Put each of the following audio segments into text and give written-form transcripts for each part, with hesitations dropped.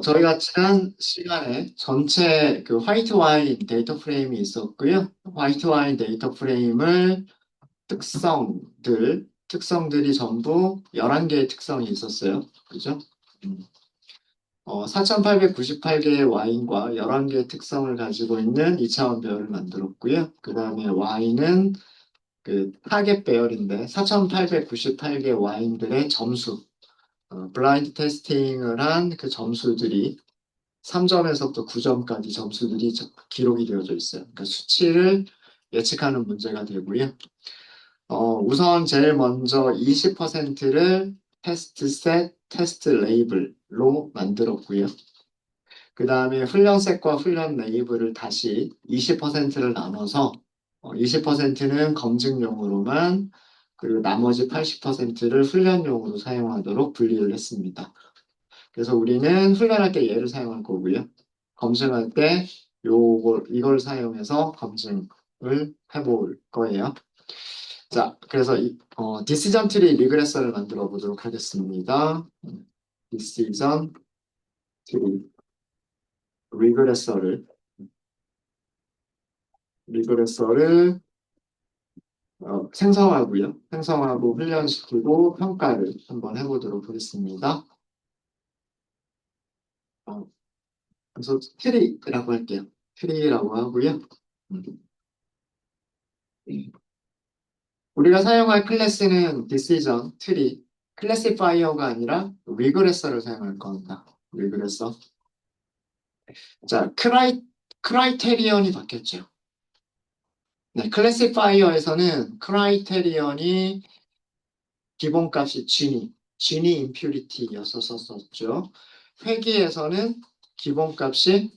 저희가 지난 시간에 전체 그 화이트 와인 데이터 프레임이 있었고요. 화이트 와인 데이터 프레임을 특성들이 전부 11개의 특성이 있었어요. 그죠? 음. 4,898개의 와인과 11개의 특성을 가지고 있는 2차원 배열을 만들었고요. 그 다음에 와인은 그 타겟 배열인데 4,898개 와인들의 점수, 블라인드 테스팅을 한 그 점수들이 3점에서부터 9점까지 점수들이 기록이 되어져 있어요. 그러니까 수치를 예측하는 문제가 되고요. 우선 제일 먼저 20%를 테스트 셋, 테스트 레이블로 만들었고요. 그 다음에 훈련 셋과 훈련 레이블을 다시 20%를 나눠서 20%는 검증용으로만 그리고 나머지 80%를 훈련용으로 사용하도록 분리를 했습니다. 그래서 우리는 훈련할 때 얘를 사용할 거고요. 검증할 때 이걸 사용해서 검증을 해볼 거예요. 자, 그래서 디시전 트리 리그레서를 만들어 보도록 하겠습니다. 디시전 트리 리그레서를 리그레서를 생성하고요. 생성하고 훈련시키고 평가를 한번 해보도록 하겠습니다. 어, 그래서 트리라고 할게요. 트리라고 하고요. 음. 우리가 사용할 클래스는 decision, tree, classifier가 아니라 regress를 사용할 겁니다. regressor. 자, 크라이테리언이 바뀌었죠. 네, classifier에서는 크라이테리언이 기본값이 Gini impurity였었죠. 회계에서는 기본값이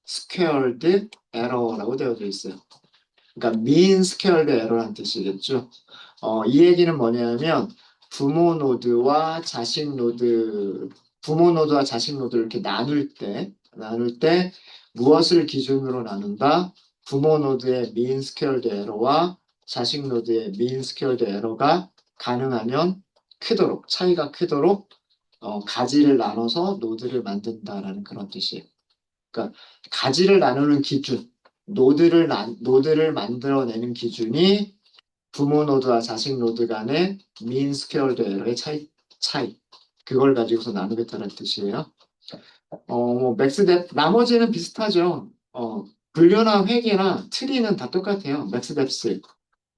squared error라고 되어져 있어요. 그러니까 mean squared error란 뜻이겠죠. 이 얘기는 뭐냐면 부모 노드와 자식 노드를 이렇게 나눌 때 무엇을 기준으로 나눈다? 부모 노드의 mean squared error와 자식 노드의 mean squared error가 가능하면 차이가 크도록 가지를 나눠서 노드를 만든다라는 그런 뜻이에요. 그러니까 가지를 나누는 기준, 노드를 만들어내는 기준이 부모 노드와 자식 노드 간의 mean squared error의 차이. 그걸 가지고서 나누겠다는 뜻이에요. 나머지는 비슷하죠. 분류나 회계나 트리는 다 똑같아요. 맥스뎁스,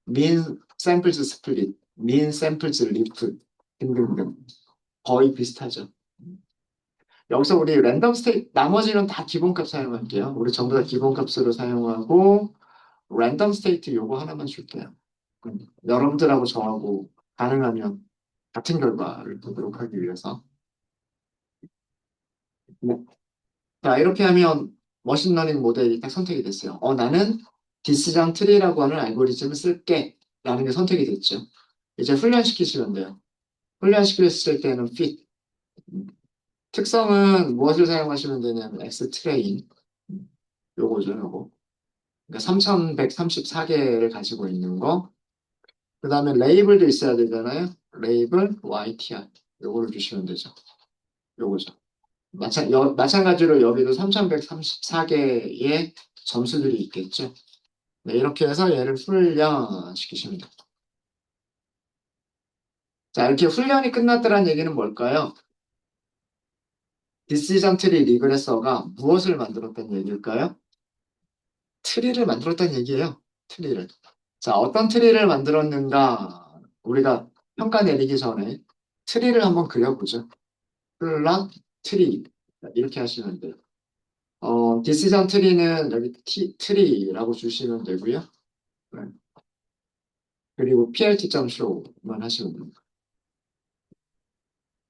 mean samples split, mean samples lift 등등등. 거의 비슷하죠. 여기서 우리 나머지는 다 기본값 사용할게요. 우리 전부 다 기본값으로 사용하고, 랜덤 스테이트 요거 하나만 줄게요. 여러분들하고 저하고 가능하면 같은 결과를 보도록 하기 위해서. 네. 자, 이렇게 하면 머신러닝 모델이 딱 선택이 됐어요. 나는 디시전 트리라고 하는 알고리즘을 쓸게. 라는 게 선택이 됐죠. 이제 훈련시키시면 돼요. 훈련시켰을 때는 fit. 특성은 무엇을 사용하시면 되냐면 xtrain. 요거죠, 요거. 그러니까 3134개를 가지고 있는 거. 그 다음에 레이블도 있어야 되잖아요. 레이블 YTR. 요거를 주시면 되죠. 요거죠. 마찬가지로 여기도 3134개의 점수들이 있겠죠. 네, 이렇게 해서 얘를 훈련시키십니다. 자, 이렇게 훈련이 끝났다는 얘기는 뭘까요? 디시전 트리 리그레서가 무엇을 만들었다는 얘기일까요? 트리를 만들었다는 얘기예요. 트리를. 자, 어떤 트리를 만들었는가? 우리가 평가 내리기 전에 트리를 한번 그려보죠. 플롯 트리. 이렇게 하시면 돼요. 디시전 트리는 여기 트리라고 주시면 되고요. 네. 그리고 plt.show만 하시면 됩니다.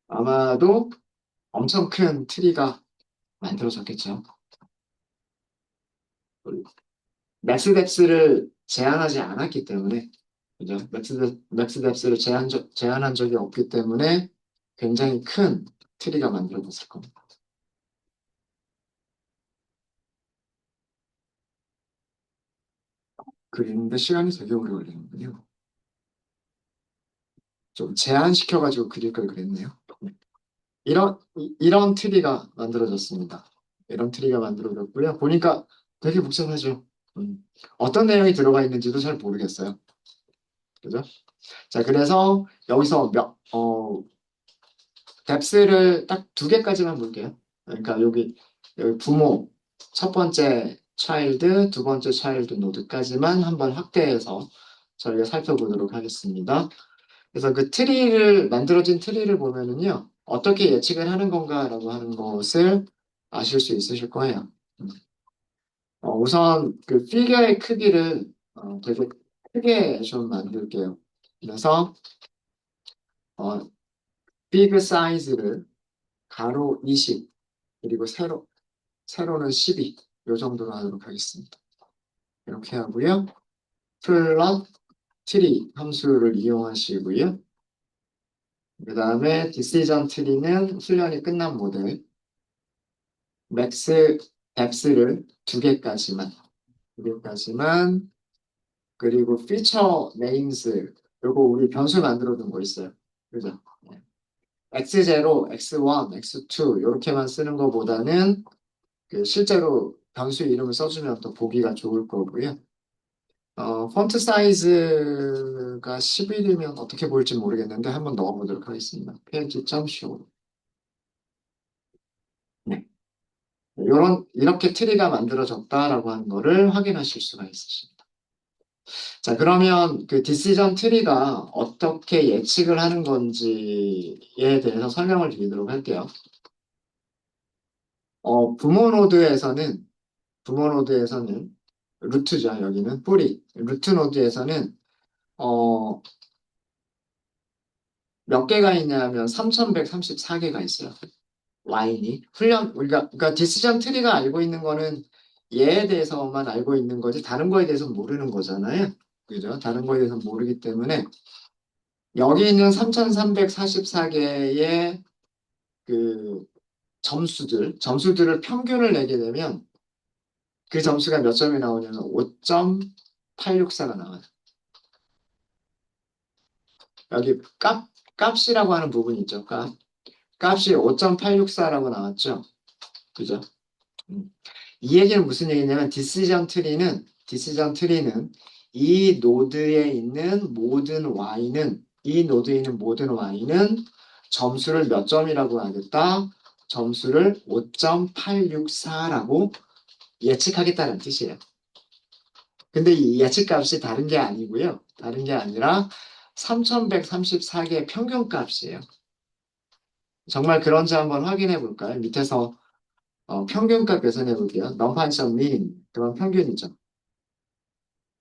아마도 엄청 큰 트리가 만들어졌겠죠. 맥스뎁스를 제한하지 않았기 때문에, 그죠? 맥스뎁스를 제한한 적이 없기 때문에 굉장히 큰 트리가 만들어졌을 겁니다. 그리는데 시간이 되게 오래 걸리는군요. 좀 제한시켜가지고 그릴 걸 그랬네요. 이런 트리가 만들어졌습니다. 이런 트리가 만들어졌고요. 보니까 되게 복잡하죠. 어떤 내용이 들어가 있는지도 잘 모르겠어요. 그죠? 자, 그래서 여기서 뎁스를 딱 두 개까지만 볼게요. 그러니까 여기 부모, 첫 번째 차일드, 두 번째 차일드 노드까지만 한번 확대해서 저희가 살펴보도록 하겠습니다. 그래서 그 만들어진 트리를 보면은요, 어떻게 예측을 하는 건가라고 하는 것을 아실 수 있으실 거예요. 음. 우선 그 피겨의 크기를 되게 크게 좀 만들게요. 그래서 어, big size를 가로 20, 그리고 세로는 12, 이 정도로 하도록 하겠습니다. 이렇게 하고요. 플롯 트리 함수를 이용하시고요. 그 다음에 디시전 트리는 훈련이 끝난 모델, 맥스 앱스를 두 개까지만, 그리고 피처 네임스, 요거 우리 변수 만들어 둔 거 있어요. 그죠? x0, x1, x2 이렇게만 쓰는 것보다는 그 실제로 변수 이름을 써주면 더 보기가 좋을 거고요. 폰트 사이즈가 11이면 어떻게 보일지 모르겠는데 한번 넣어보도록 하겠습니다. png.show. 네. 이렇게 트리가 만들어졌다라고 하는 거를 확인하실 수가 있으십니다. 자, 그러면 그 디시전 트리가 어떻게 예측을 하는 건지에 대해서 설명을 드리도록 할게요. 부모 노드에서는 루트죠. 여기는 뿌리. 루트 노드에서는 어, 몇 개가 있냐면 3134개가 있어요. 라인이. 그러니까 디시전 트리가 알고 있는 거는 얘에 대해서만 알고 있는 거지 다른 거에 대해서 모르는 거잖아요. 그죠? 다른 거에 대해서 모르기 때문에 여기 있는 3344개의 그 점수들을 평균을 내게 되면 그 점수가 몇 점이 나오냐면 5.864가 나와요. 여기 값이라고 하는 부분 있죠. 값이 5.864라고 나왔죠. 그죠? 음. 이 얘기는 무슨 얘기냐면 디시전 트리는 이 노드에 있는 모든 y는 점수를 몇 점이라고 하겠다. 점수를 5.864라고 예측하겠다는 뜻이에요. 근데 이 예측값이 다른 게 아니고요. 다른 게 아니라 3134개의 평균값이에요. 정말 그런지 한번 확인해 볼까요? 밑에서 평균값 계산해 볼게요. 넘판점 민, 그건 평균이죠.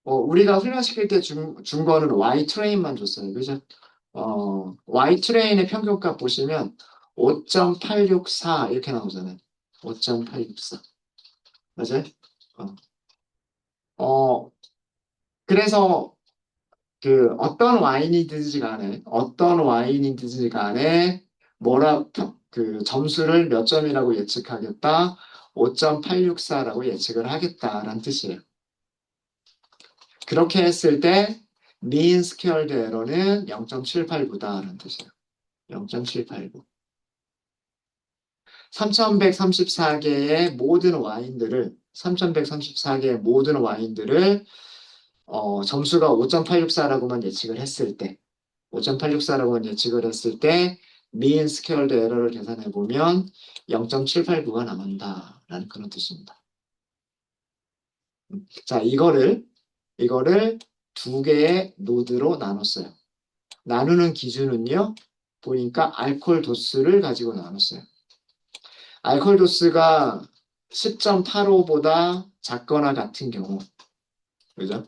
우리가 훈련시킬 때 준 거는 Y 트레인만 줬어요. 그죠? Y 트레인의 평균값 보시면 5.864 이렇게 나오잖아요. 5.864. 맞아요? 어, 어, 그래서 그 어떤 와인이든지 간에 그 점수를 몇 점이라고 예측하겠다. 5.864라고 예측을 하겠다라는 뜻이에요. 그렇게 했을 때 mean squared error는 0.789다라는 뜻이에요. 0.789. 3134개의 모든 와인들을 점수가 5.864라고만 예측을 했을 때 5.864라고만 예측을 했을 때 mean squared error를 계산해 보면 0.789가 남는다라는 그런 뜻입니다. 자, 이거를 두 개의 노드로 나눴어요. 나누는 기준은요, 보니까 알코올 도수를 가지고 나눴어요. 알코올 도수가 10.85보다 작거나 같은 경우, 그죠?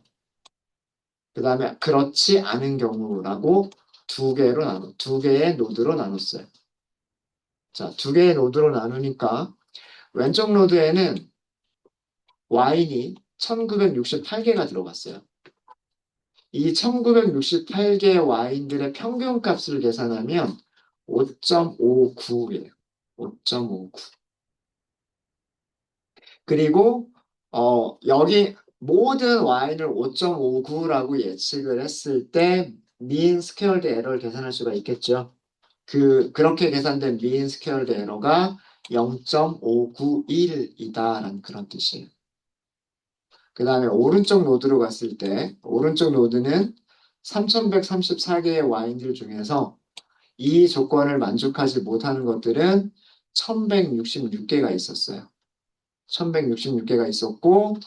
그 다음에 그렇지 않은 경우라고 두 개의 노드로 나눴어요. 자, 두 개의 노드로 나누니까 왼쪽 노드에는 와인이 1968개가 들어갔어요. 이 1968개 와인들의 평균값을 계산하면 5.59예요. 5.59. 그리고 여기 모든 y를 5.59라고 예측을 했을 때 mean squared error를 계산할 수가 있겠죠. 그렇게 계산된 mean squared error가 0.591이다라는 그런 뜻이에요. 그 다음에 오른쪽 노드로 갔을 때 오른쪽 노드는 3134개의 와인들 중에서 이 조건을 만족하지 못하는 것들은 1166개가 있었어요. 1166개가 있었고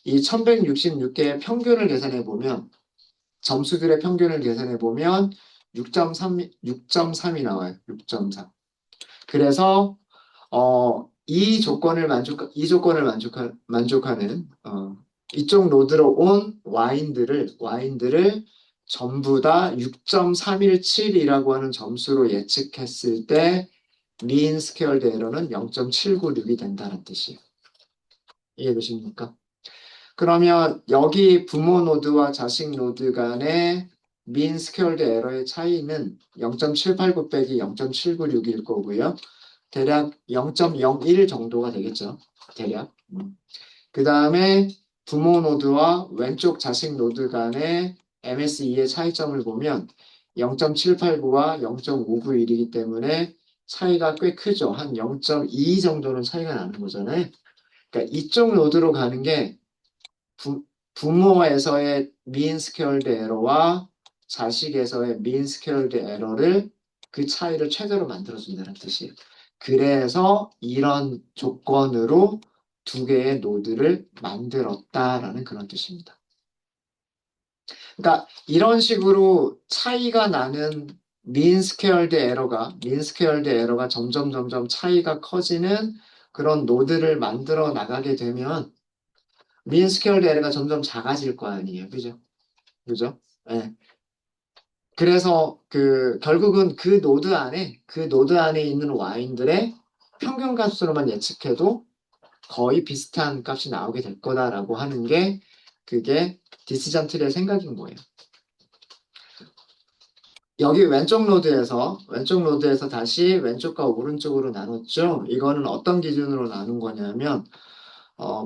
이 1166개의 평균을 계산해 보면 점수들의 평균을 계산해 보면 6.3이 나와요. 6.3. 그래서 이 조건을 만족하는 이쪽 노드로 온 와인들을 전부 다 6.317이라고 하는 점수로 예측했을 때 mean squared error는 0.796이 된다는 뜻이에요. 이해되십니까? 그러면 여기 부모 노드와 자식 노드 간의 mean squared error의 차이는 0.789 빼기 0.796일 거고요. 대략 0.01 정도가 되겠죠. 대략. 그 다음에 부모 노드와 왼쪽 자식 노드 간의 MSE의 차이점을 보면 0.789와 0.591이기 때문에 차이가 꽤 크죠. 한 0.2 정도는 차이가 나는 거잖아요. 그러니까 이쪽 노드로 가는 게 부모에서의 mean squared error와 자식에서의 mean squared error를 그 차이를 최대로 만들어준다는 뜻이에요. 그래서 이런 조건으로 두 개의 노드를 만들었다라는 그런 뜻입니다. 그러니까 이런 식으로 차이가 나는 mean squared error가 점점 차이가 커지는 그런 노드를 만들어 나가게 되면 mean squared error가 점점 작아질 거 아니에요. 그죠? 그죠? 예. 그래서 결국은 그 노드 안에 있는 와인들의 평균 값으로만 예측해도 거의 비슷한 값이 나오게 될 거다라고 하는 게 그게 디시전 트리의 생각인 거예요. 여기 왼쪽 노드에서 다시 왼쪽과 오른쪽으로 나눴죠. 이거는 어떤 기준으로 나눈 거냐면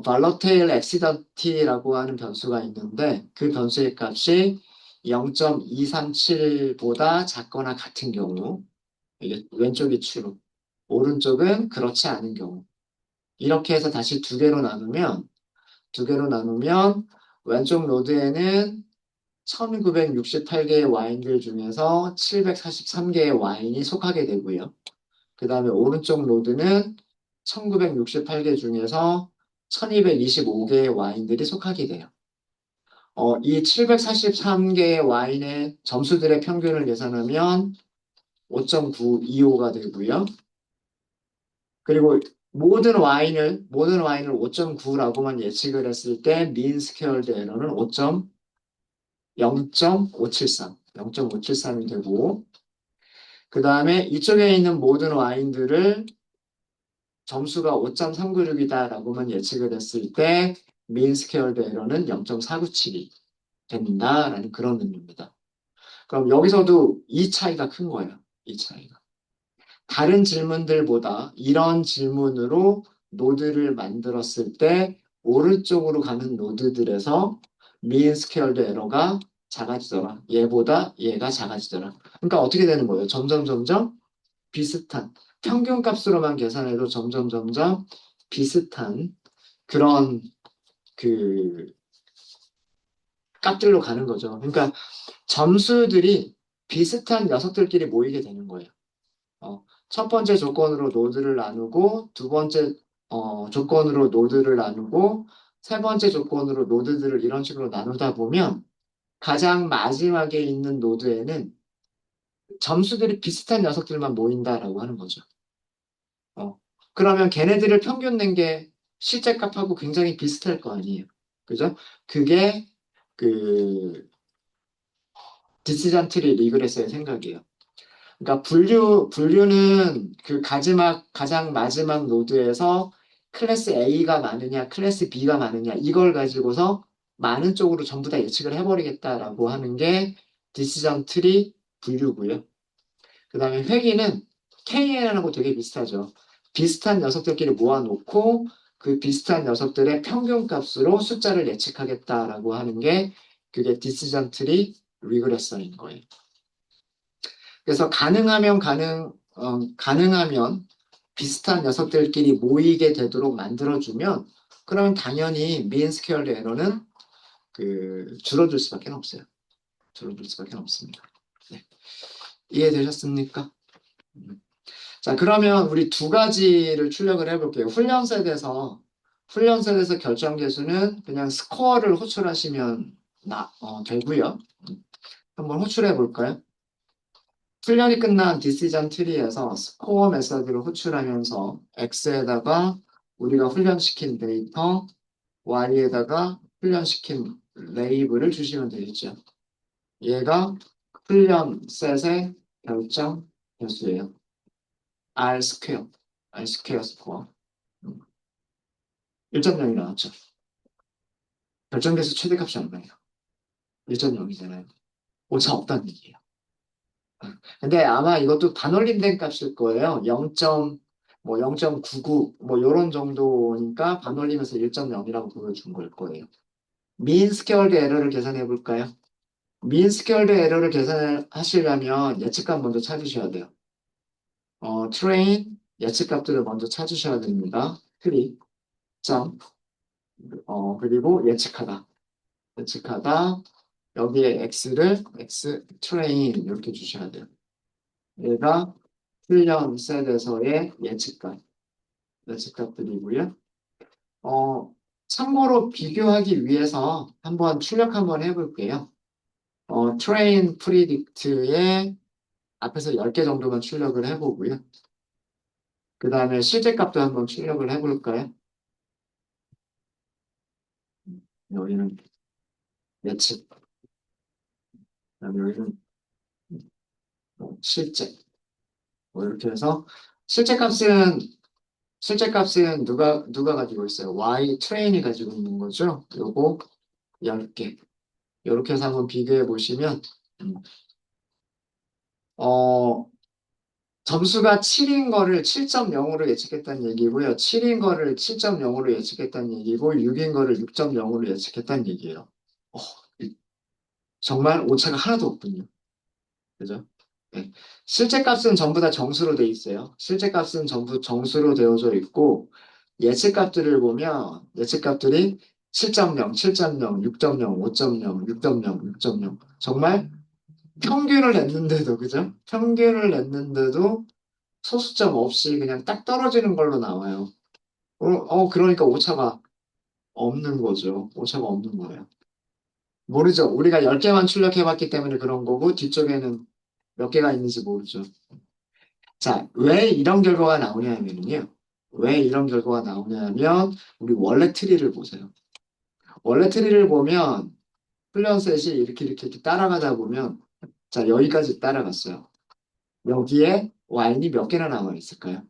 발러테일 엑시던티라고 하는 변수가 있는데 그 변수의 값이 0.237보다 작거나 같은 경우 이게 왼쪽이 true, 오른쪽은 그렇지 않은 경우 이렇게 해서 다시 두 개로 나누면 왼쪽 노드에는 1968개의 와인들 중에서 743개의 와인이 속하게 되고요. 그 다음에 오른쪽 노드는 1968개 중에서 1225개의 와인들이 속하게 돼요. 이 743개의 와인의 점수들의 평균을 계산하면 5.925가 되고요. 그리고 모든 와인을 5.9라고만 예측을 했을 때 mean squared error는 0.573이 되고 그 다음에 이쪽에 있는 모든 와인들을 점수가 5.396이다라고만 예측을 했을 때 mean squared error는 0.497이 된다라는 그런 의미입니다. 그럼 여기서도 이 차이가 큰 거예요. 이 차이가. 다른 질문들보다 이런 질문으로 노드를 만들었을 때 오른쪽으로 가는 노드들에서 mean squared error가 작아지더라. 얘보다 얘가 작아지더라. 그러니까 어떻게 되는 거예요? 점점 비슷한 평균 값으로만 계산해도 점점 비슷한 그런 값들로 가는 거죠. 그러니까 점수들이 비슷한 녀석들끼리 모이게 되는 거예요. 첫 번째 조건으로 노드를 나누고 두 번째 조건으로 노드를 나누고 세 번째 조건으로 노드들을 이런 식으로 나누다 보면 가장 마지막에 있는 노드에는 점수들이 비슷한 녀석들만 모인다라고 하는 거죠. 그러면 걔네들을 평균 낸 게 실제 값하고 굉장히 비슷할 거 아니에요. 그죠? 그게 디시전 트리 리그레스의 생각이에요. 그러니까 분류는 가장 마지막 노드에서 클래스 A가 많으냐, 클래스 B가 많으냐, 이걸 가지고서 많은 쪽으로 전부 다 예측을 해버리겠다라고 하는 게 디시전 트리 분류고요. 그 다음에 회귀는 KN하고 되게 비슷하죠. 비슷한 녀석들끼리 모아놓고 그 비슷한 녀석들의 평균 값으로 숫자를 예측하겠다라고 하는 게 그게 디시전 트리 리그레선인 거예요. 그래서 가능하면 비슷한 녀석들끼리 모이게 되도록 만들어주면 그러면 당연히 mean squared error는 줄어들 수밖에 없어요. 줄어들 수밖에 없습니다. 네. 이해되셨습니까? 음. 자, 그러면 우리 두 가지를 출력을 해볼게요. 훈련셋에서 결정 계수는 그냥 스코어를 호출하시면 되고요. 한번 호출해 볼까요? 훈련이 끝난 디시전 트리에서 스코어 메서드를 호출하면서 x에다가 우리가 훈련시킨 데이터, y에다가 훈련시킨 레이블을 주시면 되겠죠. 얘가 훈련 셋의 결정 개수예요. R 스퀘어, R 스퀘어 스코어. 1.0이 나왔죠. 결정 개수 최대값이 얼마예요? 1.0이잖아요. 오차 없다는 얘기예요. 근데 아마 이것도 반올림된 값일 거예요. 0.99 뭐 요런 정도니까 반올림해서 1.0이라고 보여준 걸 거예요. 민 스퀘어드 에러를 계산해 볼까요? 민 스퀘어드 에러를 계산하시려면 예측값 먼저 찾으셔야 돼요. 트레인 예측값들을 먼저 찾으셔야 됩니다. 트리 점 그리고 예측하다 여기에 x 트레인 이렇게 주셔야 돼요. 얘가 훈련 셋에서의 예측값들이고요. 참고로 비교하기 위해서 출력 한번 해볼게요. 트레인 프리딕트에 앞에서 10개 정도만 출력을 해보고요. 그 다음에 실제값도 한번 출력을 해볼까요? 여기는 예측, 그다음에 여기는 실제. 뭐 이렇게 해서 실제값은 실제값은 누가 가지고 있어요? Y 트레인이 가지고 있는 거죠. 요거 10개. 이렇게 해서 한번 비교해 보시면 음, 어, 점수가 7인 거를 7.0으로 예측했다는 얘기고요. 7인 거를 7.0으로 예측했다는 얘기고 6인 거를 6.0으로 예측했다는 얘기예요. 어, 정말 오차가 하나도 없군요. 그죠? 네. 실제 값은 전부 다 정수로 돼 있어요. 실제 값은 전부 정수로 되어져 있고 예측값들을 보면 예측값들이 7.0, 7.0, 6.0, 5.0, 6.0, 6.0 정말 평균을 냈는데도 그죠? 평균을 냈는데도 소수점 없이 그냥 딱 떨어지는 걸로 나와요. 그러니까 오차가 없는 거죠. 오차가 없는 거예요. 모르죠. 우리가 10개만 출력해봤기 때문에 그런 거고 뒤쪽에는 몇 개가 있는지 모르죠. 자, 왜 이런 결과가 나오냐면요. 왜 이런 결과가 나오냐면 우리 원래 트리를 보세요. 원래 트리를 보면 훈련셋이 이렇게 따라가다 보면 자, 여기까지 따라갔어요. 여기에 와인이 몇 개나 남아 있을까요?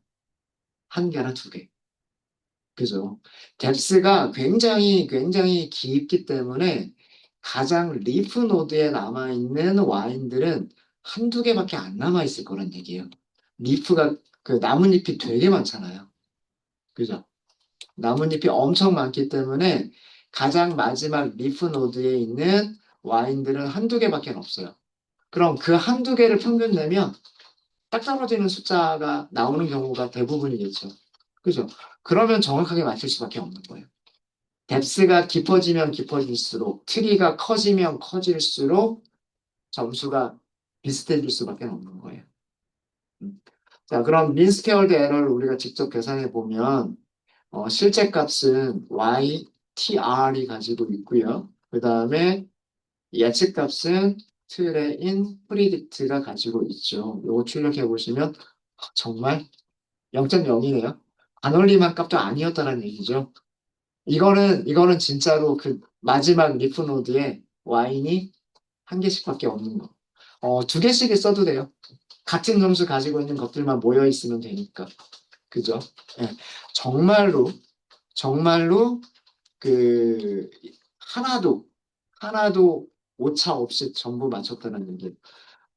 한 개나 두 개. 그죠? 뎁스가 굉장히 깊기 때문에 가장 리프 노드에 남아있는 와인들은 한두 개밖에 안 남아있을 거란 얘기예요. 리프가, 나뭇잎이 되게 많잖아요. 그죠? 나뭇잎이 엄청 많기 때문에 가장 마지막 리프 노드에 있는 와인들은 한두 개밖에 없어요. 그럼 그 한두 개를 평균 내면 딱 떨어지는 숫자가 나오는 경우가 대부분이겠죠. 그죠? 그러면 정확하게 맞출 수밖에 없는 거예요. 뎁스가 깊어지면 깊어질수록, 트리가 커지면 커질수록 점수가 비슷해질 수밖에 없는 거예요. 자, 그럼 민스퀘어드 에러를 우리가 직접 계산해 보면 실제 값은 YTR이 가지고 있고요. 그 다음에 예측 값은 트레인 프리딕트가 가지고 있죠. 이거 출력해 보시면 정말 0.0이네요. 반올림한 값도 아니었다는 얘기죠. 이거는 진짜로 그 마지막 리프 노드에 와인이 한 개씩밖에 없는 거. 두 개씩 써도 돼요. 같은 점수 가지고 있는 것들만 모여 있으면 되니까. 그죠? 예. 정말로 그 하나도 오차 없이 전부 맞췄다는 얘기.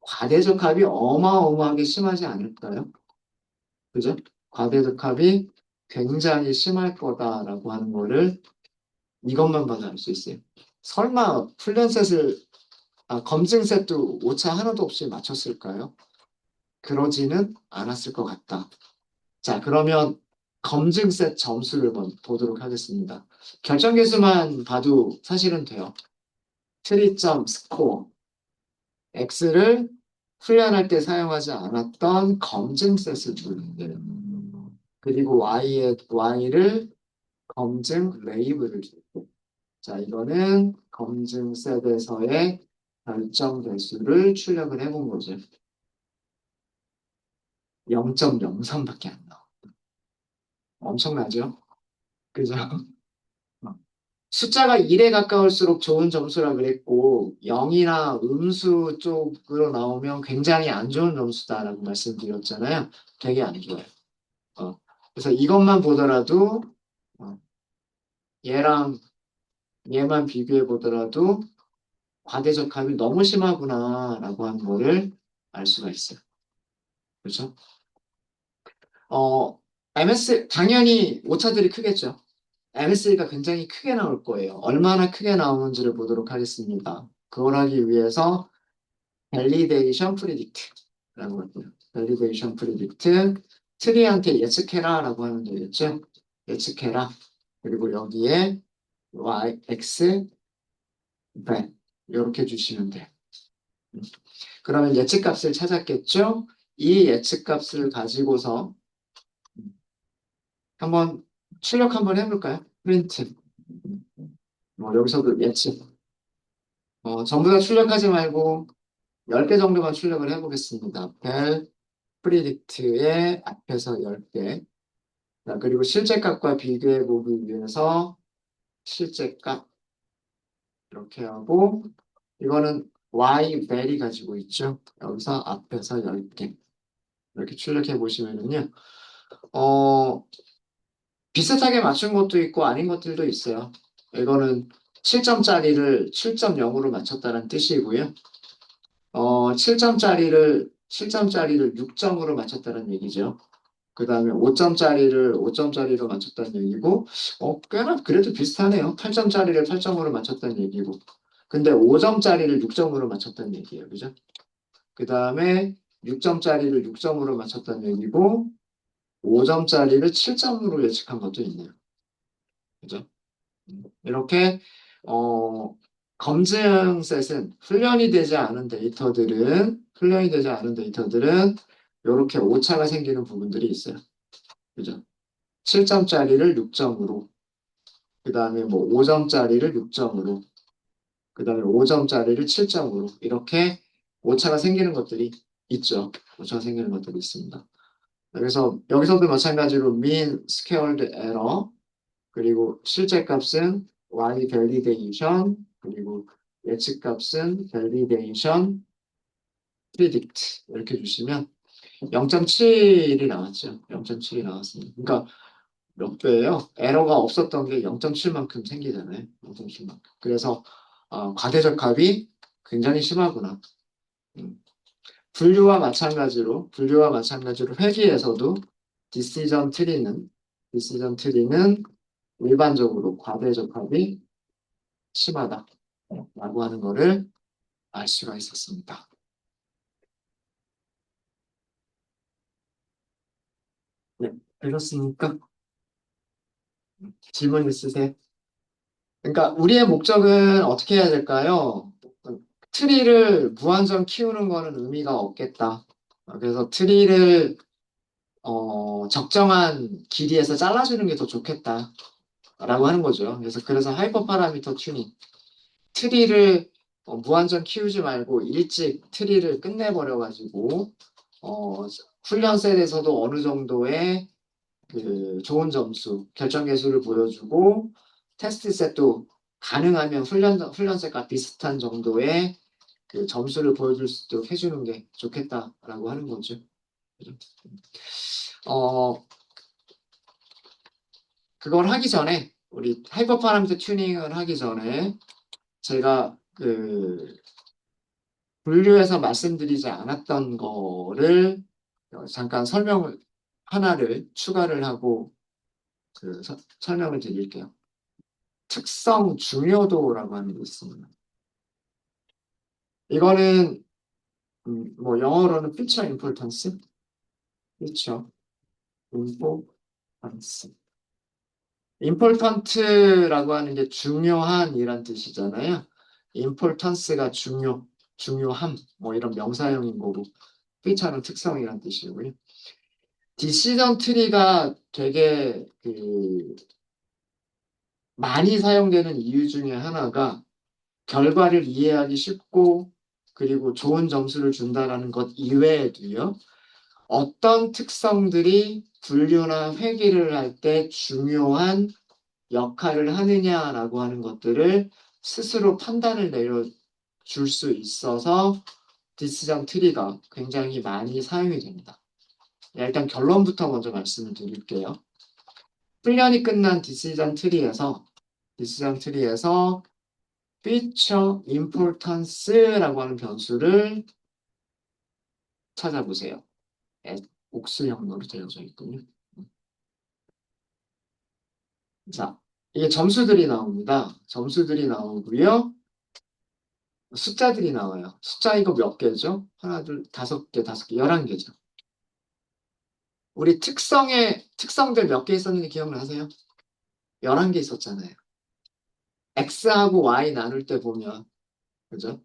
과대적합이 어마어마하게 심하지 않을까요? 그죠? 과대적합이 굉장히 심할 거다라고 하는 거를 이것만 봐도 알 수 있어요. 설마 검증셋도 오차 하나도 없이 맞췄을까요? 그러지는 않았을 것 같다. 자, 그러면 검증셋 점수를 보도록 하겠습니다. 결정계수만 봐도 사실은 돼요. 트리점 스코어. X를 훈련할 때 사용하지 않았던 검증셋을 주는데요. 그리고 Y를 검증 레이블을 주고. 자, 이거는 검증셋에서의 결정 대수를 출력을 해본 거죠. 0.03밖에 안 나와. 엄청나죠? 그죠? 숫자가 1에 가까울수록 좋은 점수라 그랬고 0이나 음수 쪽으로 나오면 굉장히 안 좋은 점수다라고 말씀드렸잖아요. 되게 안 좋아요. 어, 그래서 이것만 보더라도 어, 얘랑 얘만 비교해 보더라도 과대적합이 너무 심하구나라고 하는 거를 알 수가 있어요. 그렇죠? 어, 당연히 오차들이 크겠죠. MS가 굉장히 크게 나올 거예요. 얼마나 크게 나오는지를 보도록 하겠습니다. 그걸 하기 위해서 밸리데이션 프리딕트라고 할게요. 밸리데이션 프리딕트 트리한테 예측해라라고 하면 되겠죠. 예측해라. 그리고 여기에 y, x, 배 이렇게 주시면 돼요. 그러면 예측값을 찾았겠죠? 이 예측값을 가지고서 한번 출력 한번 해볼까요? 프린트. 여기서도 예측. 전부 다 출력하지 말고 10개 정도만 출력을 해보겠습니다. 벨 프리딕트의 앞에서 10개. 자, 그리고 실제값과 비교해 보기 위해서 실제값 이렇게 하고 이거는 y 벨이 가지고 있죠. 여기서 앞에서 10개. 이렇게 출력해 보시면은요. 어, 비슷하게 맞춘 것도 있고 아닌 것들도 있어요. 이거는 7점짜리를 7.0으로 맞췄다는 뜻이고요. 7점짜리를 6점으로 맞췄다는 얘기죠. 그 다음에 5점짜리로 맞췄다는 얘기고, 꽤나 그래도 비슷하네요. 8점짜리를 8점으로 맞췄다는 얘기고. 근데 5점짜리를 6점으로 맞췄다는 얘기예요. 그죠? 그 다음에 6점짜리를 6점으로 맞췄다는 얘기고, 5점짜리를 7점으로 예측한 것도 있네요. 그죠? 이렇게 어, 검증셋은 훈련이 되지 않은 데이터들은 이렇게 오차가 생기는 부분들이 있어요. 그죠? 7점짜리를 6점으로, 그 다음에 뭐 5점짜리를 6점으로, 그 다음에 5점짜리를 7점으로 이렇게 오차가 생기는 것들이 있죠. 오차가 생기는 것들이 있습니다. 그래서 여기서도 마찬가지로 mean squared error 그리고 실제 값은 y validation 그리고 예측 값은 validation predict 이렇게 주시면 0.7이 나왔죠. 0.7이 나왔습니다. 그러니까 몇 배예요? 에러가 없었던 게 0.7만큼 생기잖아요. 0.7만큼. 그래서 과대적합이 굉장히 심하구나. 음. 분류와 마찬가지로 회귀에서도 디시전 트리는 일반적으로 과대적합이 심하다라고 하는 거를 알 수가 있었습니다. 네, 되셨습니까? 질문 있으세요? 그러니까 우리의 목적은 어떻게 해야 될까요? 트리를 무한정 키우는 거는 의미가 없겠다. 그래서 트리를 적정한 길이에서 잘라주는 게 더 좋겠다라고 하는 거죠. 그래서 하이퍼 파라미터 튜닝. 트리를 무한정 키우지 말고 일찍 트리를 끝내버려가지고 어, 훈련 셋에서도 어느 정도의 그 좋은 점수, 결정 계수를 보여주고 테스트 셋도 가능하면 훈련 셋과 비슷한 정도의 그 점수를 보여줄 수 있도록 해주는 게 좋겠다라고 하는 거죠. 그죠? 어, 그걸 하기 전에 우리 하이퍼 파라미터 튜닝을 하기 전에 제가 그 분류해서 말씀드리지 않았던 거를 잠깐 하나를 추가를 하고 설명을 드릴게요. 특성 중요도라고 하는 게 있습니다. 이거는 뭐 영어로는 feature importance, feature importance. important라고 하는 게 중요한이란 뜻이잖아요. importance가 중요함, 뭐 이런 명사형인 거고, feature는 특성이란 뜻이고요. 디시전 트리가 되게 많이 사용되는 이유 중에 하나가 결과를 이해하기 쉽고 그리고 좋은 점수를 준다라는 것 이외에도요. 어떤 특성들이 분류나 회귀를 할 때 중요한 역할을 하느냐라고 하는 것들을 스스로 판단을 내려줄 수 있어서 디시전 트리가 굉장히 많이 사용이 됩니다. 일단 결론부터 먼저 말씀을 드릴게요. 훈련이 끝난 디시전 트리에서 feature importance라고 하는 변수를 찾아보세요. 옥수형으로 되어져 있군요. 자, 이게 점수들이 나옵니다. 점수들이 나오고요. 숫자들이 나와요. 숫자 이거 몇 개죠? 하나, 둘, 다섯 개, 11개죠. 우리 특성들 몇 개 있었는지 기억나세요? 11개 있었잖아요. X하고 Y 나눌 때 보면, 그죠?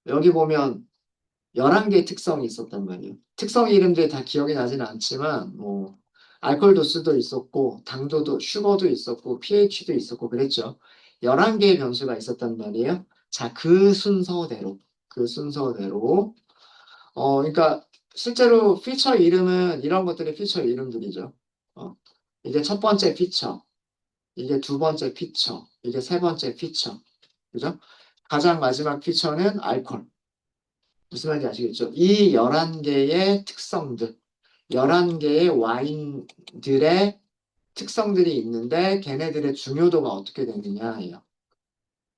여기 보면 11개의 특성이 있었단 말이에요. 특성 이름들이 다 기억이 나지는 않지만, 뭐, 알코올 도수도 있었고, 당도도, 슈거도 있었고, pH도 있었고, 그랬죠. 11개의 변수가 있었단 말이에요. 자, 그 순서대로, 그러니까, 실제로 피처 이름은 이런 것들이 피처 이름들이죠. 어, 이게 첫 번째 피처, 이게 두 번째 피처, 이게 세 번째 피처. 그죠? 가장 마지막 피처는 알코올. 무슨 말인지 아시겠죠? 이 11개의 특성들, 11개의 와인들의 특성들이 있는데 걔네들의 중요도가 어떻게 되느냐예요.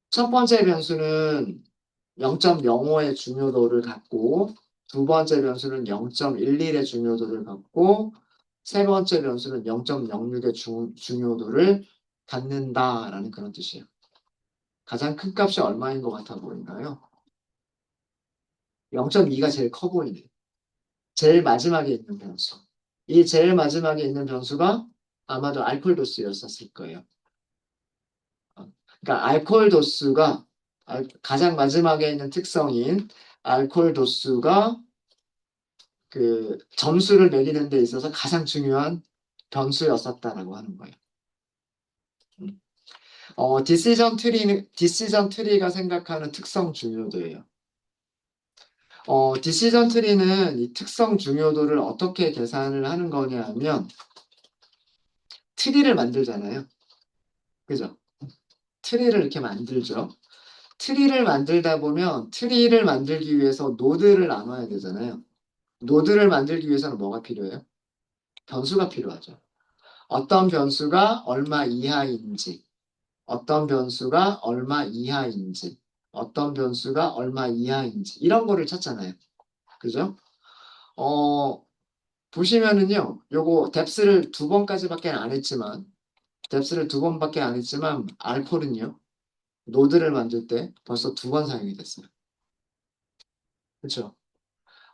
첫 번째 변수는 0.05의 중요도를 갖고 두 번째 변수는 0.11의 중요도를 갖고 세 번째 변수는 0.06의 중요도를 갖는다라는 그런 뜻이에요. 가장 큰 값이 얼마인 것 같아 보이나요? 0.2가 제일 커 보이네. 제일 마지막에 있는 변수. 이 제일 마지막에 있는 변수가 아마도 알코올 도수였었을 거예요. 그러니까 알코올 도수가 가장 마지막에 있는 특성인 알코올 도수가 그 점수를 매기는 데 있어서 가장 중요한 변수였었다라고 하는 거예요. 디시전 트리가 생각하는 특성 중요도예요. 디시전 트리는 이 특성 중요도를 어떻게 계산을 하는 거냐 하면 트리를 만들잖아요. 그죠? 트리를 이렇게 만들죠. 트리를 만들다 보면 트리를 만들기 위해서 노드를 나눠야 되잖아요. 노드를 만들기 위해서는 뭐가 필요해요? 변수가 필요하죠. 어떤 변수가 얼마 이하인지, 어떤 변수가 얼마 이하인지, 어떤 변수가 얼마 이하인지 이런 거를 찾잖아요. 그죠? 어, 보시면은요. 요거 뎁스를 두 번까지밖에 안 했지만 뎁스를 두 번밖에 안 했지만 알콜은요. 노드를 만들 때 벌써 두 번 사용이 됐어요. 그렇죠?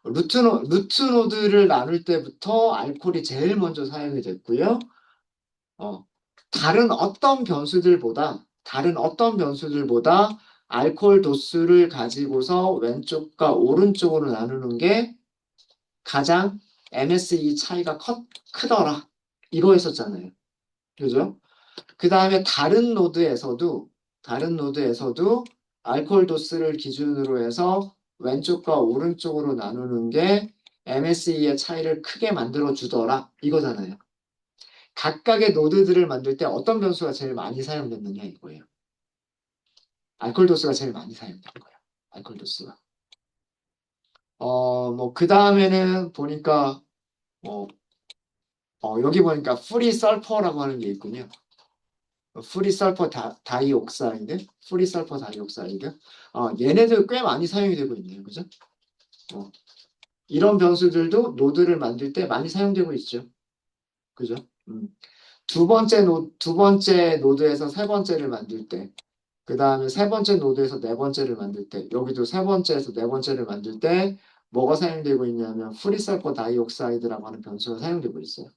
루트 노드를 나눌 때부터 알콜이 제일 먼저 사용이 됐고요. 어, 다른 어떤 변수들보다 알콜 도수를 가지고서 왼쪽과 오른쪽으로 나누는 게 가장 MSE 차이가 크더라. 이거였었잖아요. 그죠? 그 다음에 다른 노드에서도 알코올 도수를 기준으로 해서 왼쪽과 오른쪽으로 나누는 게 MSE의 차이를 크게 만들어 주더라 이거잖아요. 각각의 노드들을 만들 때 어떤 변수가 제일 많이 사용됐느냐 이거예요. 알코올 도수가 제일 많이 사용된 거예요. 알코올 도수가. 뭐 그 다음에는 보니까 뭐 여기 보니까 프리 설퍼라고 하는 게 있군요. 프리설퍼 다이옥사이드, 프리설퍼 다이옥사이드. 얘네들 꽤 많이 사용이 되고 있네요. 그죠? 이런 변수들도 노드를 만들 때 많이 사용되고 있죠. 그죠? 두 번째 노드에서 세 번째를 만들 때, 그 다음에 세 번째 노드에서 네 번째를 만들 때, 여기도 세 번째에서 네 번째를 만들 때 뭐가 사용되고 있냐면 프리설퍼 다이옥사이드라고 하는 변수가 사용되고 있어요.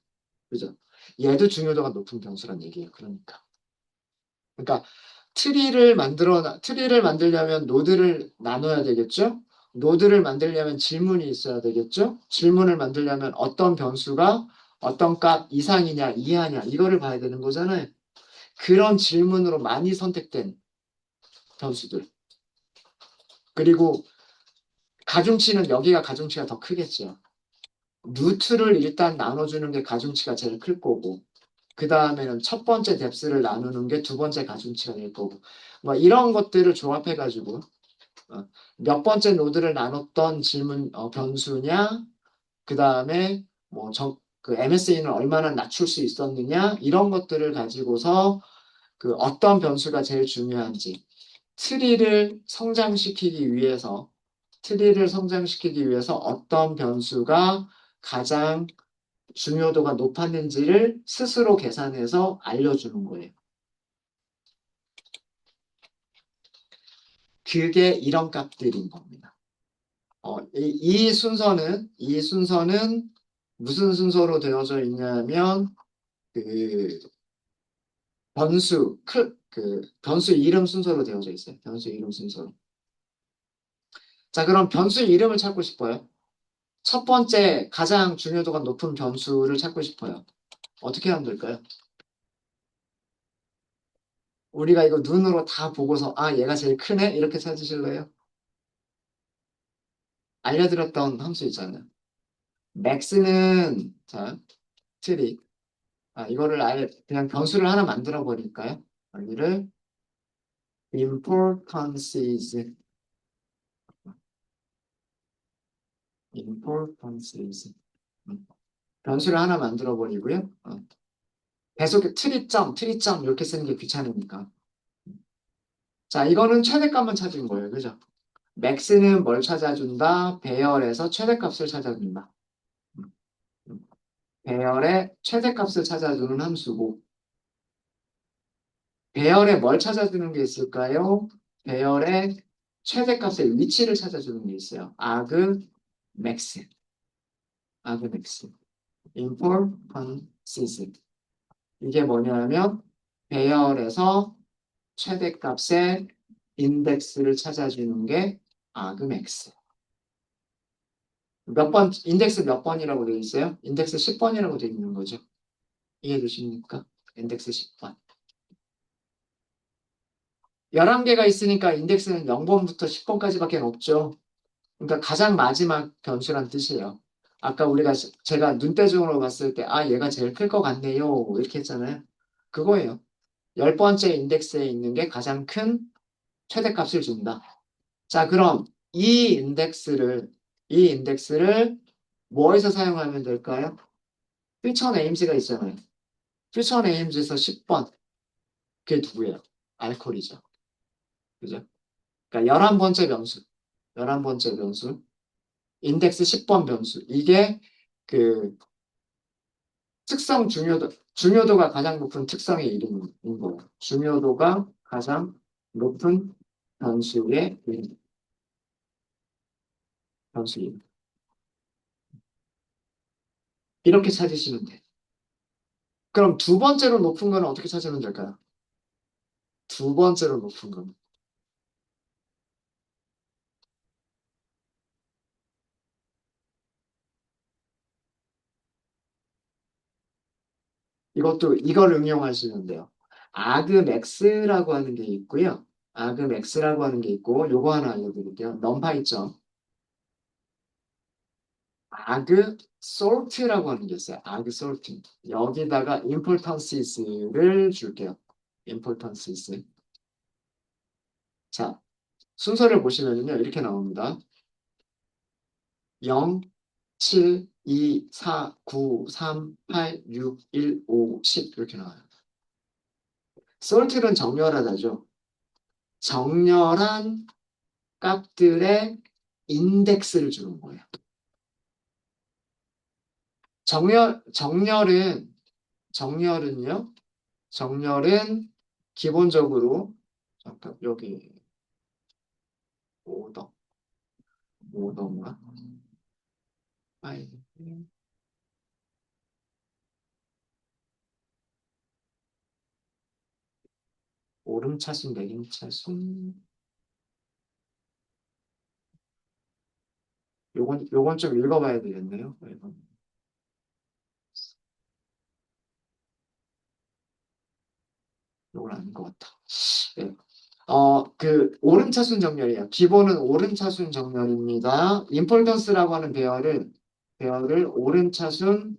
그죠? 얘도 중요도가 높은 변수란 얘기예요. 그러니까 트리를 만들려면 노드를 나눠야 되겠죠? 노드를 만들려면 질문이 있어야 되겠죠? 질문을 만들려면 어떤 변수가 어떤 값 이상이냐 이하냐 이거를 봐야 되는 거잖아요. 그런 질문으로 많이 선택된 변수들. 그리고 가중치는 여기가 가중치가 더 크겠죠. 루트를 일단 나눠주는 게 가중치가 제일 클 거고 그 다음에는 첫 번째 뎁스를 나누는 게 두 번째 가중치가 될 거고 뭐 이런 것들을 조합해가지고 몇 번째 노드를 나눴던 질문 변수냐 그 다음에 그 MSA는 얼마나 낮출 수 있었느냐 이런 것들을 가지고서 그 어떤 변수가 제일 중요한지 트리를 성장시키기 위해서 어떤 변수가 가장 중요도가 높았는지를 스스로 계산해서 알려주는 거예요. 그게 이런 값들인 겁니다. 이 순서는 무슨 순서로 되어져 있냐면 그 변수 이름 순서로 되어져 있어요. 변수 이름 순서로. 자, 그럼 변수 이름을 찾고 싶어요. 첫 번째 가장 중요도가 높은 변수를 찾고 싶어요. 어떻게 하면 될까요? 우리가 이거 눈으로 다 보고서 아 얘가 제일 크네 이렇게 찾으실래요? 알려드렸던 함수 있잖아요. max는 자 트리 이거를 아예 그냥 변수를 하나 만들어 버릴까요? 여기를 importances importances 변수를 하나 만들어 버리고요. 계속 트리점 이렇게 쓰는 게 귀찮으니까. 자, 이거는 최대값만 찾은 거예요. 그죠? max는 뭘 찾아준다? 배열에서 최대값을 찾아준다. 배열의 최대값을 찾아주는 함수고 배열에 뭘 찾아주는 게 있을까요? 배열의 최대값의 위치를 찾아주는 게 있어요. argmax, argmax, importances. 이게 뭐냐면 배열에서 최대값의 인덱스를 찾아주는 게 argmax. 인덱스 몇 번이라고 되어 있어요? 인덱스 10번이라고 되어 있는 거죠. 이해되십니까? 인덱스 10번. 11개가 있으니까 인덱스는 0번부터 10번까지밖에 없죠. 그러니까 가장 마지막 변수란 뜻이에요. 아까 제가 눈대중으로 봤을 때, 얘가 제일 클 것 같네요. 이렇게 했잖아요. 그거예요. 10번째 인덱스에 있는 게 가장 큰 최대값을 준다. 자, 그럼 이 인덱스를 뭐에서 사용하면 될까요? 퓨처 네임즈가 있잖아요. 퓨처 네임즈에서 10번. 그게 누구예요? 알콜이죠. 그죠? 그러니까 11번째 변수. 11번째 변수. 인덱스 10번 변수. 이게 그 중요도가 가장 높은 특성의 이름인 거예요. 중요도가 가장 높은 변수의 이름, 변수 이름. 이렇게 찾으시면 돼요. 그럼 두 번째로 높은 거는 어떻게 찾으면 될까요? 두 번째로 높은 거는. 이걸 응용하시면 돼요. argmax라고 하는 게 있고요. argmax라고 하는 게 있고, 요거 하나 알려드릴게요. 넘파이 점. argsort라고 하는 게 있어요. argsort. 여기다가 importances를 줄게요. importances. 자, 순서를 보시면요. 이렇게 나옵니다. 0, 7, 2, 4, 9, 3, 8, 6, 1, 5, 10 이렇게 나와요. sort는 정렬하다죠. 정렬한 값들의 인덱스를 주는 거예요. 정렬은요. 정렬은 기본적으로 잠깐 여기 오더 오더인가? 파일 오름차순 내림차순 요건 좀 읽어봐야 되겠네요. 요건 아닌 것 같다. 네. 그 오름차순 정렬이에요. 기본은 오름차순 정렬입니다. 임폴던스라고 하는 배열을 오름차순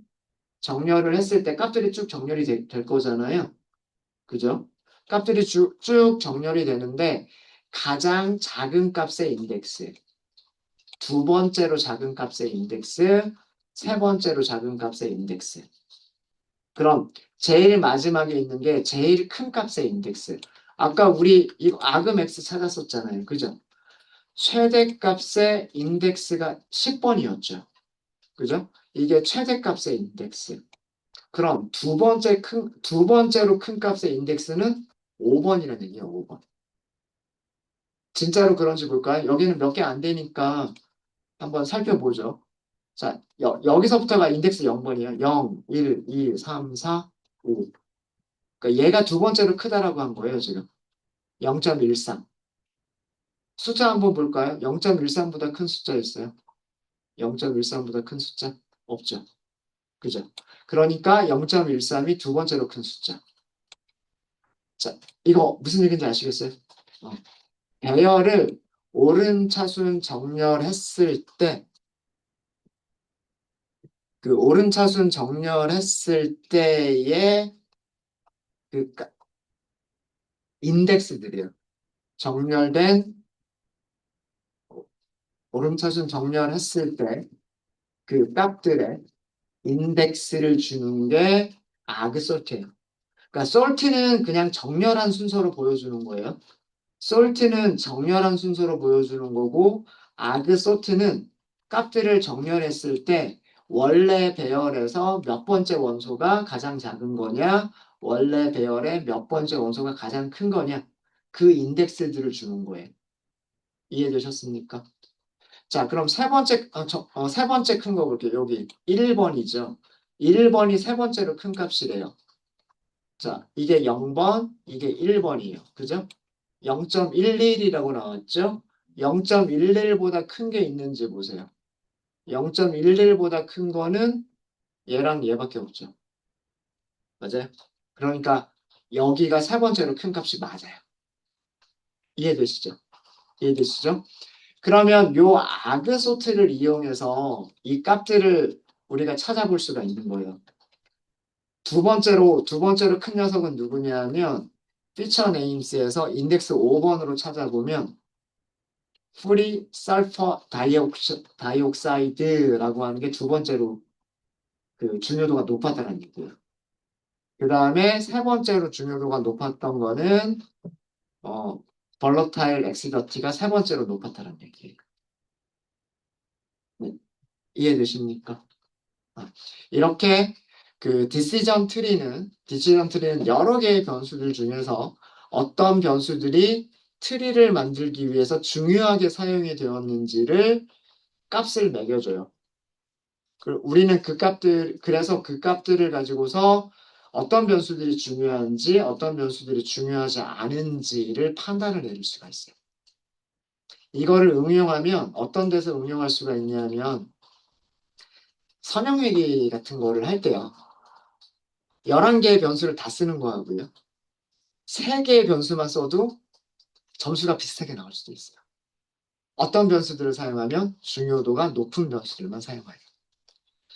정렬을 했을 때 값들이 쭉 정렬이 될 거잖아요. 그죠? 값들이 쭉 정렬이 되는데 가장 작은 값의 인덱스, 두 번째로 작은 값의 인덱스, 세 번째로 작은 값의 인덱스. 그럼 제일 마지막에 있는 게 제일 큰 값의 인덱스. 아까 우리 이거 아금 x 찾았었잖아요. 그죠? 최대값의 인덱스가 10번이었죠. 그죠? 이게 최대값의 인덱스. 그럼 두 번째로 큰 값의 인덱스는 5번이라는 얘기예요, 5번. 진짜로 그런지 볼까요? 여기는 몇 개 안 되니까 한번 살펴보죠. 자, 여기서부터가 인덱스 0번이에요. 0, 1, 2, 3, 4, 5. 그러니까 얘가 두 번째로 크다라고 한 거예요, 지금. 0.13. 숫자 한번 볼까요? 0.13보다 큰 숫자 있어요? 0.13보다 큰 숫자? 없죠. 그죠? 그러니까 0.13이 두 번째로 큰 숫자. 자, 이거 무슨 얘기인지 아시겠어요? 어, 배열을 오른차순 정렬했을 때, 그 오른차순 정렬했을 때의 그 인덱스들이에요. 정렬된, 오른차순 정렬했을 때 그 값들의 인덱스를 주는 게 아그솔트예요. 그러니까 솔트는 그냥 정렬한 순서로 보여주는 거예요. 솔트는 정렬한 순서로 보여주는 거고 아그소트는 값들을 정렬했을 때 원래 배열에서 몇 번째 원소가 가장 작은 거냐 원래 배열의 몇 번째 원소가 가장 큰 거냐 그 인덱스들을 주는 거예요. 이해되셨습니까? 자, 그럼 세 번째 큰 거 볼게요. 여기 1번이죠. 1번이 세 번째로 큰 값이래요. 자, 이게 0번, 이게 1번이에요. 그죠? 0.11이라고 나왔죠? 0.11보다 큰 게 있는지 보세요. 0.11보다 큰 거는 얘랑 얘밖에 없죠. 맞아요? 그러니까 여기가 세 번째로 큰 값이 맞아요. 이해되시죠? 이해되시죠? 그러면 요 아그소트를 이용해서 이 값들을 우리가 찾아볼 수가 있는 거예요. 두 번째로 큰 녀석은 누구냐면 피처 네임스에서 인덱스 5번으로 찾아보면 프리 설퍼 다이옥사이드라고 하는 게 두 번째로 그 중요도가 높았다는 얘기예요. 그 다음에 세 번째로 중요도가 높았던 거는 어, 벌러타일 엑시더티가 세 번째로 높았다는 얘기예요. 네, 이해되십니까? 아, 이렇게 그 디시전 트리는 여러 개의 변수들 중에서 어떤 변수들이 트리를 만들기 위해서 중요하게 사용이 되었는지를 값을 매겨줘요. 우리는 그래서 그 값들을 가지고서 어떤 변수들이 중요한지, 어떤 변수들이 중요하지 않은지를 판단을 내릴 수가 있어요. 이거를 응용하면 어떤 데서 응용할 수가 있냐면 선형회계 같은 거를 할 때요. 11개의 변수를 다 쓰는 거하고요. 3개의 변수만 써도 점수가 비슷하게 나올 수도 있어요. 어떤 변수들을 사용하면 중요도가 높은 변수들만 사용해요.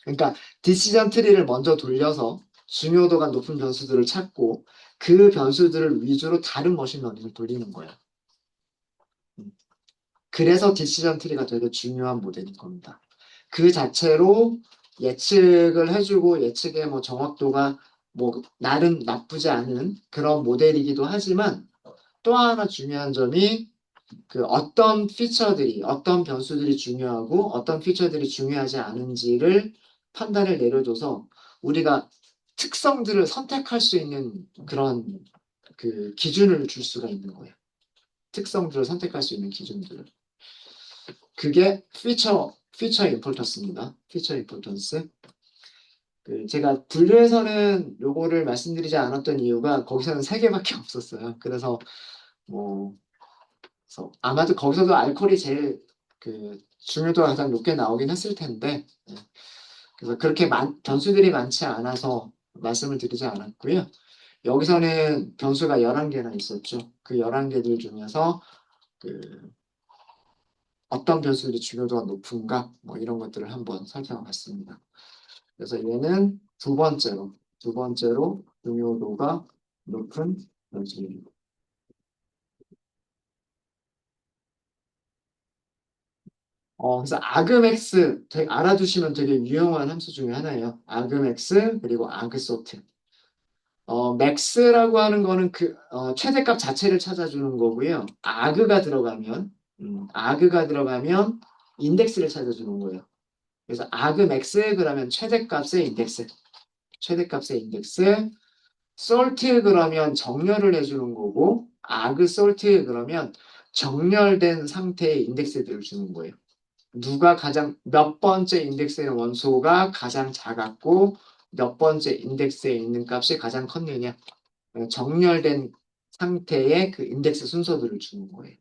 그러니까 디시전 트리를 먼저 돌려서 중요도가 높은 변수들을 찾고 그 변수들을 위주로 다른 머신러닝을 돌리는 거예요. 그래서 디시전 트리가 되게 중요한 모델인 겁니다. 그 자체로 예측을 해주고 예측의 뭐 정확도가 뭐 나름 나쁘지 않은 그런 모델이기도 하지만 또 하나 중요한 점이 그 어떤 변수들이 중요하고 어떤 피처들이 중요하지 않은지를 판단을 내려줘서 우리가 특성들을 선택할 수 있는 그런 그 기준을 줄 수가 있는 거예요. 특성들을 선택할 수 있는 기준들. 그게 피처 임포턴스입니다. 피처 임포턴스. 제가 분류에서는 요거를 말씀드리지 않았던 이유가 거기서는 3개밖에 없었어요. 그래서 뭐 그래서 아마도 거기서도 알코올이 제일 중요도가 가장 높게 나오긴 했을 텐데 그래서 그렇게 변수들이 많지 않아서 말씀을 드리지 않았고요. 여기서는 변수가 11개나 있었죠. 그 11개들 중에서 어떤 변수들이 중요도가 높은가 뭐 이런 것들을 한번 살펴봤습니다. 그래서 얘는 두 번째로 중요도가 높은 변수입니다. 그래서 아그맥스 알아두시면 되게 유용한 함수 중에 하나예요. 아그맥스 그리고 아그소트. 맥스라고 하는 거는 최대값 자체를 찾아주는 거고요. 아그가 들어가면 인덱스를 찾아주는 거예요. 그래서 아그맥스 그러면 최대값의 인덱스. 솔트 그러면 정렬을 해주는 거고 아그솔트 그러면 정렬된 상태의 인덱스들을 주는 거예요. 몇 번째 인덱스의 원소가 가장 작았고 몇 번째 인덱스에 있는 값이 가장 컸느냐. 정렬된 상태의 그 인덱스 순서들을 주는 거예요.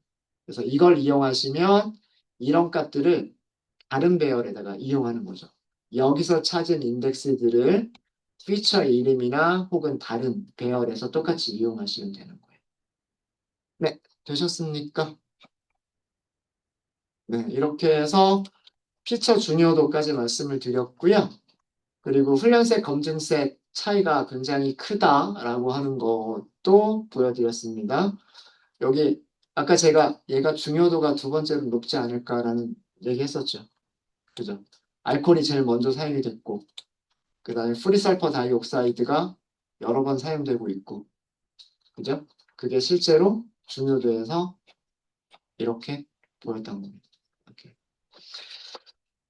그래서 이걸 이용하시면 이런 값들을 다른 배열에다가 이용하는 거죠. 여기서 찾은 인덱스들을 피처 이름이나 혹은 다른 배열에서 똑같이 이용하시면 되는 거예요. 네, 되셨습니까? 네, 이렇게 해서 피처 중요도까지 말씀을 드렸고요. 그리고 훈련셋, 검증셋 차이가 굉장히 크다라고 하는 것도 보여드렸습니다. 여기 아까 제가 얘가 중요도가 두 번째로 높지 않을까라는 얘기했었죠. 그죠? 알코올이 제일 먼저 사용이 됐고 그 다음에 프리설퍼 다이옥사이드가 여러 번 사용되고 있고 그죠? 그게 실제로 중요도에서 이렇게 보였던 겁니다. 이렇게.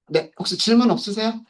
네, 혹시 질문 없으세요?